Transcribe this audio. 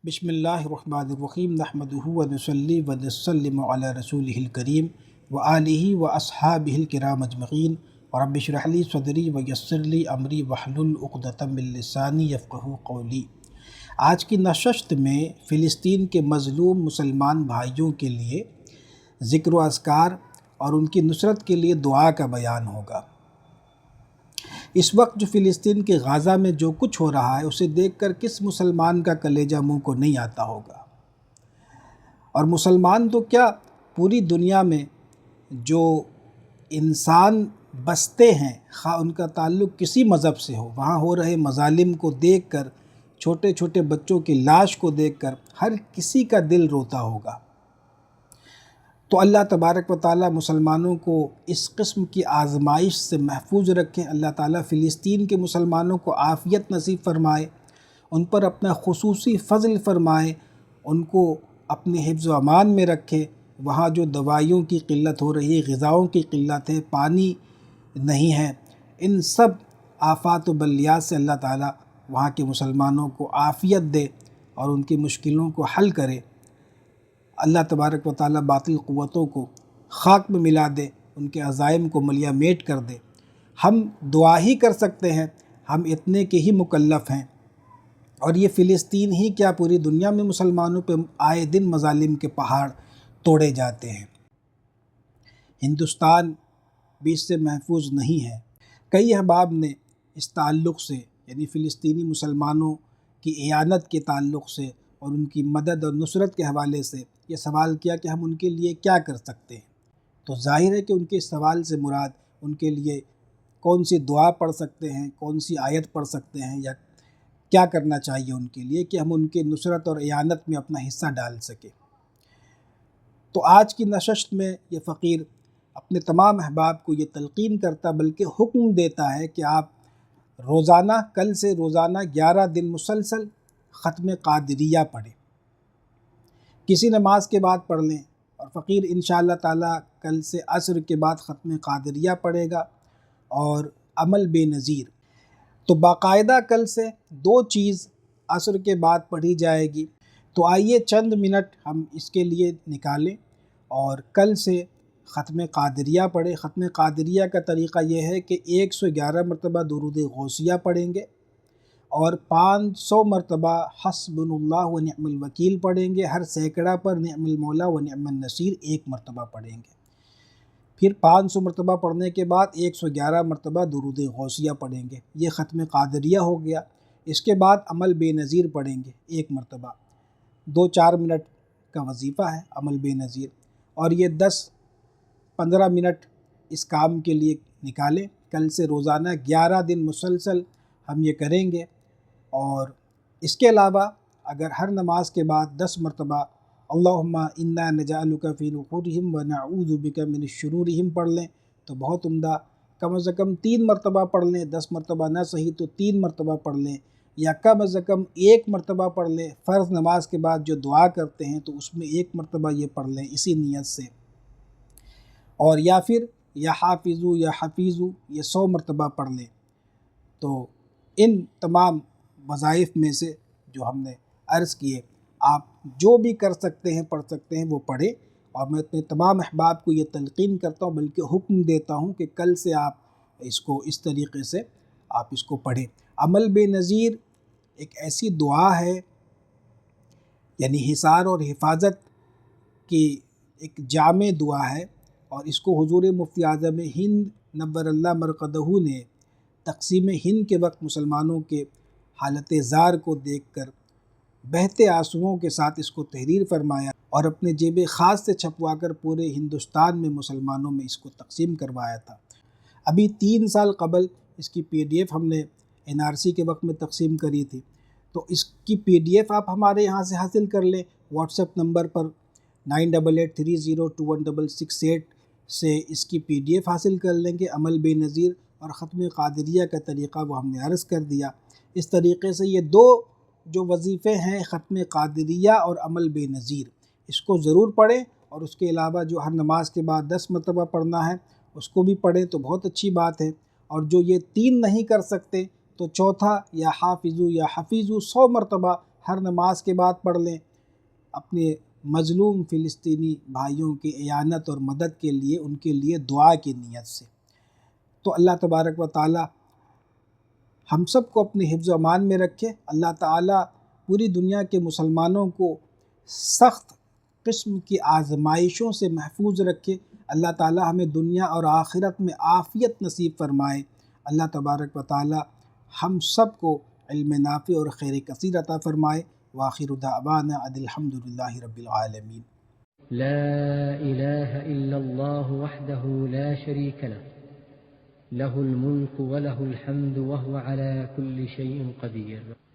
بسم اللہ الرحمن الرحیم نحمدہ و نصلی و نسلم علی رسولہ الکریم و آلہ و اصحابہ الکرام اجمعین رب اشرح لی صدری و یسر لی امری واحلل عقدۃ من لسانی یفقہوا قولی۔ آج کی نشست میں فلسطین کے مظلوم مسلمان بھائیوں کے لیے ذکر و اذکار اور ان کی نصرت کے لیے دعا کا بیان ہوگا۔ اس وقت جو فلسطین کے غزہ میں جو کچھ ہو رہا ہے اسے دیکھ کر کس مسلمان کا کلیجہ منہ کو نہیں آتا ہوگا، اور مسلمان تو کیا پوری دنیا میں جو انسان بستے ہیں، خواہ ان کا تعلق کسی مذہب سے ہو، وہاں ہو رہے مظالم کو دیکھ کر، چھوٹے چھوٹے بچوں کی لاش کو دیکھ کر ہر کسی کا دل روتا ہوگا۔ تو اللہ تبارک و تعالیٰ مسلمانوں کو اس قسم کی آزمائش سے محفوظ رکھیں۔ اللہ تعالیٰ فلسطین کے مسلمانوں کو عافیت نصیب فرمائے، ان پر اپنا خصوصی فضل فرمائے، ان کو اپنے حفظ و امان میں رکھے۔ وہاں جو دوائیوں کی قلت ہو رہی ہے، غذاؤں کی قلت ہے، پانی نہیں ہے، ان سب آفات و بلیات سے اللہ تعالیٰ وہاں کے مسلمانوں کو عافیت دے اور ان کی مشکلوں کو حل کرے۔ اللہ تبارک و تعالیٰ باطل قوتوں کو خاک میں ملا دے، ان کے عزائم کو ملیا میٹ کر دے۔ ہم دعا ہی کر سکتے ہیں، ہم اتنے کے ہی مکلف ہیں، اور یہ فلسطین ہی کیا پوری دنیا میں مسلمانوں پہ آئے دن مظالم کے پہاڑ توڑے جاتے ہیں۔ ہندوستان بھی اس سے محفوظ نہیں ہے۔ کئی احباب نے اس تعلق سے، یعنی فلسطینی مسلمانوں کی اعانت کے تعلق سے اور ان کی مدد اور نصرت کے حوالے سے یہ سوال کیا کہ ہم ان کے لیے کیا کر سکتے ہیں۔ تو ظاہر ہے کہ ان کے اس سوال سے مراد ان کے لیے کون سی دعا پڑھ سکتے ہیں، کون سی آیت پڑھ سکتے ہیں، یا کیا کرنا چاہیے ان کے لیے کہ ہم ان کے نصرت اور اعانت میں اپنا حصہ ڈال سکیں۔ تو آج کی نشست میں یہ فقیر اپنے تمام احباب کو یہ تلقین کرتا بلکہ حکم دیتا ہے کہ آپ روزانہ، کل سے روزانہ 11 دن مسلسل ختم قادریہ پڑھیں۔ کسی نماز کے بعد پڑھ لیں، اور فقیر انشاءاللہ تعالیٰ کل سے عصر کے بعد ختم قادریہ پڑھے گا اور عمل بے نظیر۔ تو باقاعدہ کل سے 2 چیز عصر کے بعد پڑھی جائے گی۔ تو آئیے چند منٹ ہم اس کے لیے نکالیں اور کل سے ختم قادریہ پڑھیں۔ ختم قادریہ کا طریقہ یہ ہے کہ 111 مرتبہ درود غوثیہ پڑھیں گے اور 500 مرتبہ حسبنا اللہ و نعم الوکیل پڑھیں گے۔ ہر سینکڑا پر نعم المولا و نعم النصیر 1 مرتبہ پڑھیں گے۔ پھر 500 مرتبہ پڑھنے کے بعد 111 مرتبہ درود غوثیہ پڑھیں گے۔ یہ ختم قادریہ ہو گیا۔ اس کے بعد عمل بے نظیر پڑھیں گے 1 مرتبہ، 2-4 منٹ کا وظیفہ ہے عمل بے نظیر، اور یہ 10-15 منٹ اس کام کے لیے نکالیں۔ کل سے روزانہ 11 دن مسلسل ہم یہ کریں گے، اور اس کے علاوہ اگر ہر نماز کے بعد 10 مرتبہ اللہم انا نجعلک فی نحورہم و نعوذ بک من شرورہم پڑھ لیں تو بہت عمدہ۔ کم از کم 3 مرتبہ پڑھ لیں، 10 مرتبہ نہ صحیح تو 3 مرتبہ پڑھ لیں، یا کم از کم 1 مرتبہ پڑھ لیں۔ فرض نماز کے بعد جو دعا کرتے ہیں تو اس میں 1 مرتبہ یہ پڑھ لیں اسی نیت سے، اور یا پھر یا حافظو یا حفیظو یہ 100 مرتبہ پڑھ لیں۔ تو ان تمام وظائف میں سے جو ہم نے عرض کیے، آپ جو بھی کر سکتے ہیں پڑھ سکتے ہیں وہ پڑھیں، اور میں اپنے تمام احباب کو یہ تلقین کرتا ہوں بلکہ حکم دیتا ہوں کہ کل سے آپ اس کو اس طریقے سے آپ اس کو پڑھیں۔ عمل بے نظیر ایک ایسی دعا ہے، یعنی حصار اور حفاظت کی ایک جامع دعا ہے، اور اس کو حضور مفتی اعظم ہند نور اللہ مرقدہ نے تقسیم ہند کے وقت مسلمانوں کے حالت زار کو دیکھ کر بہتے آنسوؤں کے ساتھ اس کو تحریر فرمایا، اور اپنے جیب خاص سے چھپوا کر پورے ہندوستان میں مسلمانوں میں اس کو تقسیم کروایا تھا۔ ابھی 3 سال قبل اس کی PDF ہم نے NRC کے وقت میں تقسیم کری تھی، تو اس کی PDF آپ ہمارے یہاں سے حاصل کر لیں۔ واٹس ایپ نمبر پر 9883021668 سے اس کی PDF حاصل کر لیں گے۔ عمل بے نظیر اور ختم قادریہ کا طریقہ وہ ہم نے عرض کر دیا۔ اس طریقے سے یہ 2 جو وظیفے ہیں، ختم قادریہ اور عمل بے نظیر، اس کو ضرور پڑھیں، اور اس کے علاوہ جو ہر نماز کے بعد 10 مرتبہ پڑھنا ہے اس کو بھی پڑھیں تو بہت اچھی بات ہے۔ اور جو یہ 3 نہیں کر سکتے تو چوتھا یا حافظو یا حفیظو 100 مرتبہ ہر نماز کے بعد پڑھ لیں، اپنے مظلوم فلسطینی بھائیوں کی اعانت اور مدد کے لیے ان کے لیے دعا کی نیت سے۔ تو اللہ تبارک و تعالی ہم سب کو اپنے حفظ و امان میں رکھے۔ اللہ تعالی پوری دنیا کے مسلمانوں کو سخت قسم کی آزمائشوں سے محفوظ رکھے۔ اللہ تعالی ہمیں دنیا اور آخرت میں عافیت نصیب فرمائے۔ اللہ تبارک و تعالی ہم سب کو علم نافع اور خیر کثیر عطا فرمائے۔ وآخر دعوانا ان الحمد للہ رب العالمین۔ لا إله إلا الله وحده لا شريك له له الملك وله الحمد وهو على كل شيء قدير۔